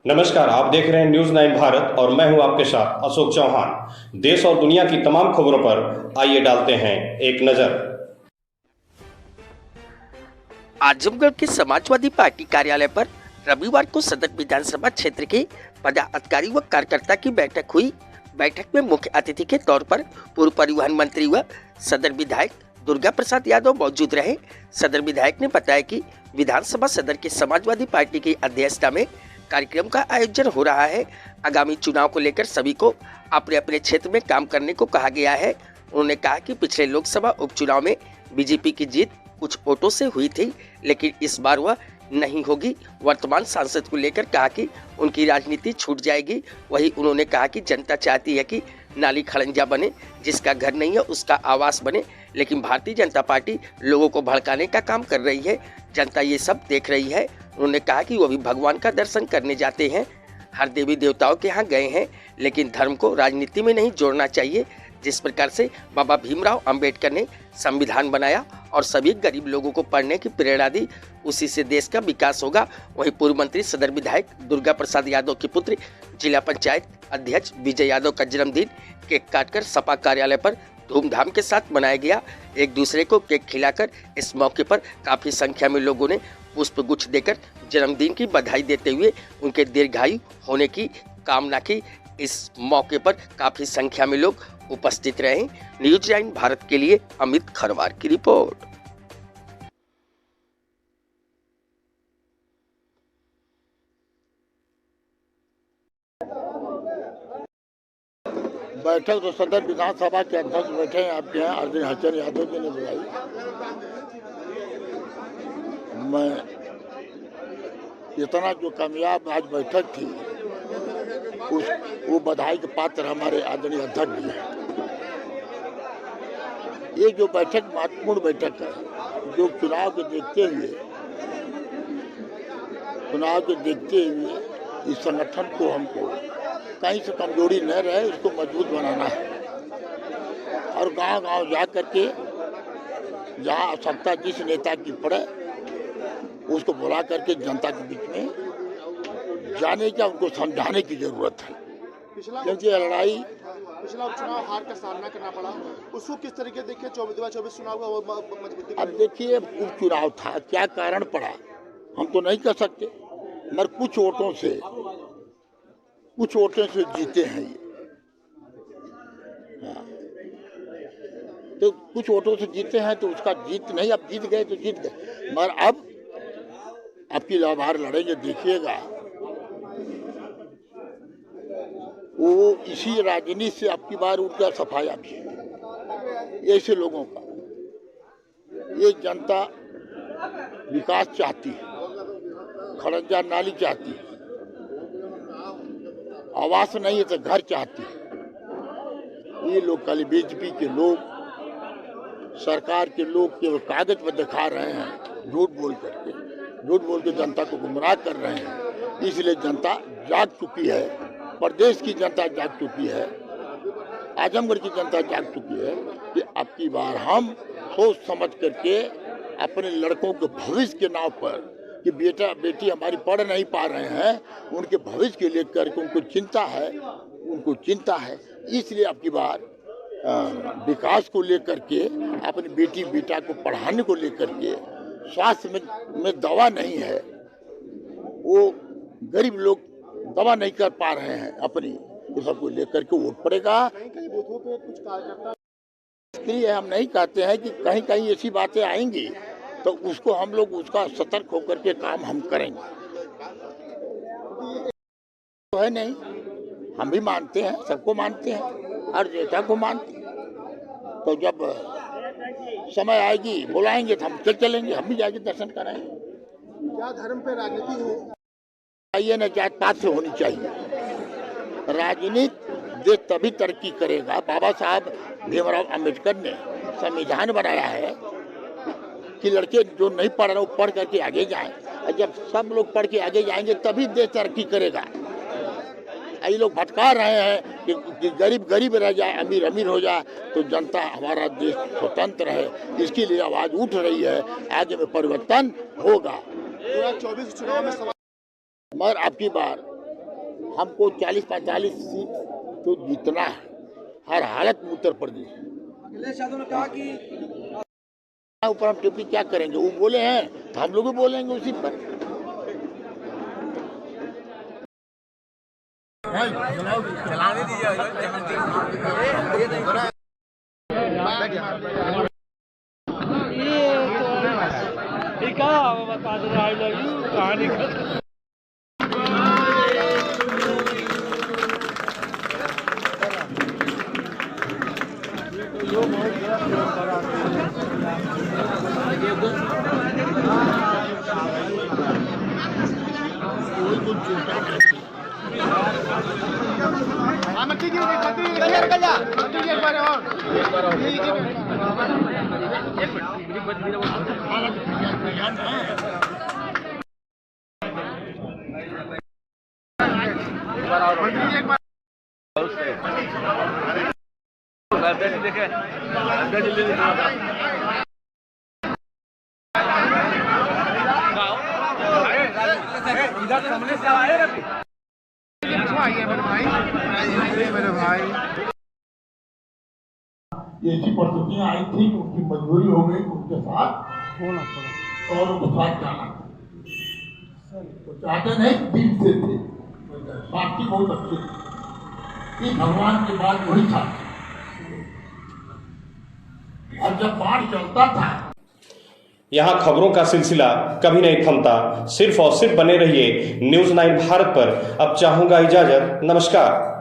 नमस्कार, आप देख रहे हैं न्यूज 9 भारत और मैं हूं आपके साथ अशोक चौहान। देश और दुनिया की तमाम खबरों पर आइए डालते हैं एक नजर। आजमगढ़ के समाजवादी पार्टी कार्यालय पर रविवार को सदर विधानसभा क्षेत्र के पदाधिकारी व कार्यकर्ता की बैठक हुई। बैठक में मुख्य अतिथि के तौर पर पूर्व परिवहन मंत्री व सदर विधायक दुर्गा प्रसाद यादव मौजूद रहे। सदर विधायक ने बताया कि विधानसभा सदर के समाजवादी पार्टी की अध्यक्षता में कार्यक्रम का आयोजन हो रहा है। आगामी चुनाव को लेकर सभी को अपने अपने क्षेत्र में काम करने को कहा गया है। उन्होंने कहा कि पिछले लोकसभा उपचुनाव में बीजेपी की जीत कुछ वोटों से हुई थी, लेकिन इस बार वह नहीं होगी। वर्तमान सांसद को लेकर कहा कि उनकी राजनीति छूट जाएगी। वहीं उन्होंने कहा कि जनता चाहती है कि नाली खड़ंजा बने, जिसका घर नहीं है उसका आवास बने, लेकिन भारतीय जनता पार्टी लोगों को भड़काने का काम कर रही है। जनता ये सब देख रही है। उन्होंने कहा कि वो भी भगवान का दर्शन करने जाते हैं, हर देवी देवताओं के यहाँ गए हैं, लेकिन धर्म को राजनीति में नहीं जोड़ना चाहिए। जिस प्रकार से बाबा भीमराव अंबेडकर ने संविधान बनाया और सभी गरीब लोगों को पढ़ने की प्रेरणा दी, उसी से देश का विकास होगा। वहीं पूर्व मंत्री सदर विधायक दुर्गा प्रसाद यादव की पुत्री जिला पंचायत अध्यक्ष विजय यादव का जन्मदिन केक काटकर सपा कार्यालय पर धूमधाम के साथ मनाया गया। एक दूसरे को केक खिलाकर इस मौके पर काफी संख्या में लोगों ने पुष्प गुच्छ देकर जन्मदिन की बधाई देते हुए उनके दीर्घायु होने की कामना की। इस मौके पर काफी संख्या में लोग उपस्थित रहे। न्यूज 9 भारत के लिए अमित खरवार की रिपोर्ट। बैठक तो सदर विधानसभा के अध्यक्ष बैठे हैं आपके यहाँ अर्जुन हसन यादव जी ने बुलाई। मैं इतना जो कामयाब आज बैठक थी वो बधाई के पात्र हमारे आदरणीय अध्यक्ष जी हैं। ये जो बैठक महत्वपूर्ण बैठक है, जो चुनाव के देखते हुए इस संगठन को हमको कहीं से कमजोरी न रहे, इसको मजबूत बनाना है और गांव-गांव जा करके जहां आवश्यकता जिस नेता की पड़े उसको बुला करके जनता के बीच में जाने का उनको समझाने की जरूरत है। क्योंकि लड़ाई पिछला उपचुनाव हार का सामना करना पड़ा, उसको किस तरीके देखे 24 चुनाव का मजबूती। अब देखिए उपचुनाव था, क्या कारण पड़ा हम तो नहीं कह सकते, मगर कुछ वोटों से जीते हैं ये। हाँ। तो कुछ वोटों से जीते हैं तो उसका जीत नहीं, अब जीत गए तो जीत गए, मगर अब आपकी लाभार लड़ेंगे, देखिएगा वो इसी राजनीति से आपकी बार उनका सफाया भी है। ऐसे लोगों का ये जनता विकास चाहती है, खड़ंजा नाली चाहती है, आवास नहीं है तो घर चाहती है। ये लोग खाली बीजेपी के लोग, सरकार के लोग केवल कागज पर दिखा रहे हैं, झूठ बोल के जनता को गुमराह कर रहे हैं। इसलिए जनता जाग चुकी है, प्रदेश की जनता जाग चुकी है, आजमगढ़ की जनता जाग चुकी है कि अब की बार हम सोच समझ करके अपने लड़कों के भविष्य के नाव पर कि बेटा बेटी हमारी पढ़ नहीं पा रहे हैं, उनके भविष्य के लेकर के उनको चिंता है। इसलिए अब की बार विकास को लेकर के, अपनी बेटी बेटा को पढ़ाने को लेकर के, स्वास्थ्य में दवा नहीं है, वो गरीब लोग दवा नहीं कर पा रहे हैं अपनी, तो सबको लेकर के वोट पड़ेगा। कई बूथों पे कुछ कार्यकर्ता इसलिए हम नहीं कहते हैं कि कहीं कहीं ऐसी बातें आएंगी तो उसको हम लोग उसका सतर्क होकर के काम हम करेंगे। तो है नहीं, हम भी मानते हैं, सबको मानते हैं, हर नेता को मानते हैं। तो जब समय आएगी बुलाएंगे तो हम चलेंगे, हम भी जाके दर्शन कराएंगे। क्या धर्म पे राजनीति हो चाहिए न, जात पात से होनी चाहिए। राजनीति देश तभी तरक्की करेगा। बाबा साहब भीमराव अंबेडकर ने संविधान बनाया है कि लड़के जो नहीं पढ़ रहे वो पढ़ करके आगे जाएं, और जब सब लोग पढ़ के आगे जाएंगे तभी देश तरक्की करेगा। ये लोग भटका रहे हैं कि गरीब गरीब रह जाए, अमीर अमीर हो जाए, तो जनता हमारा देश स्वतंत्र है, इसके लिए आवाज उठ रही है। आगे में परिवर्तन होगा। 2024 चुनाव में मगर आपकी बार हमको 40-45 सीट तो जीतना है, हर हालत में उत्तर प्रदेश। अखिलेश यादव ने कहा कि ऊपर हम टिप्पणी क्या करेंगे, वो बोले हैं तो हम लोग भी बोलेंगे उसी पर। चलाने बता दो आई लव यू कहानी ये ऐसी परिस्थितियां आई थी कि उनकी मजबूरी हो गई उनके साथ होना पड़ा और उनके साथ जाना। तो चाहते नहीं दिल से थे, बाकी बहुत अच्छी थी, भगवान के बाद वही था। और जब बाढ़ चलता था, यहाँ खबरों का सिलसिला कभी नहीं थमता। सिर्फ और सिर्फ बने रहिए न्यूज़ 9 भारत पर। अब चाहूंगा इजाजत, नमस्कार।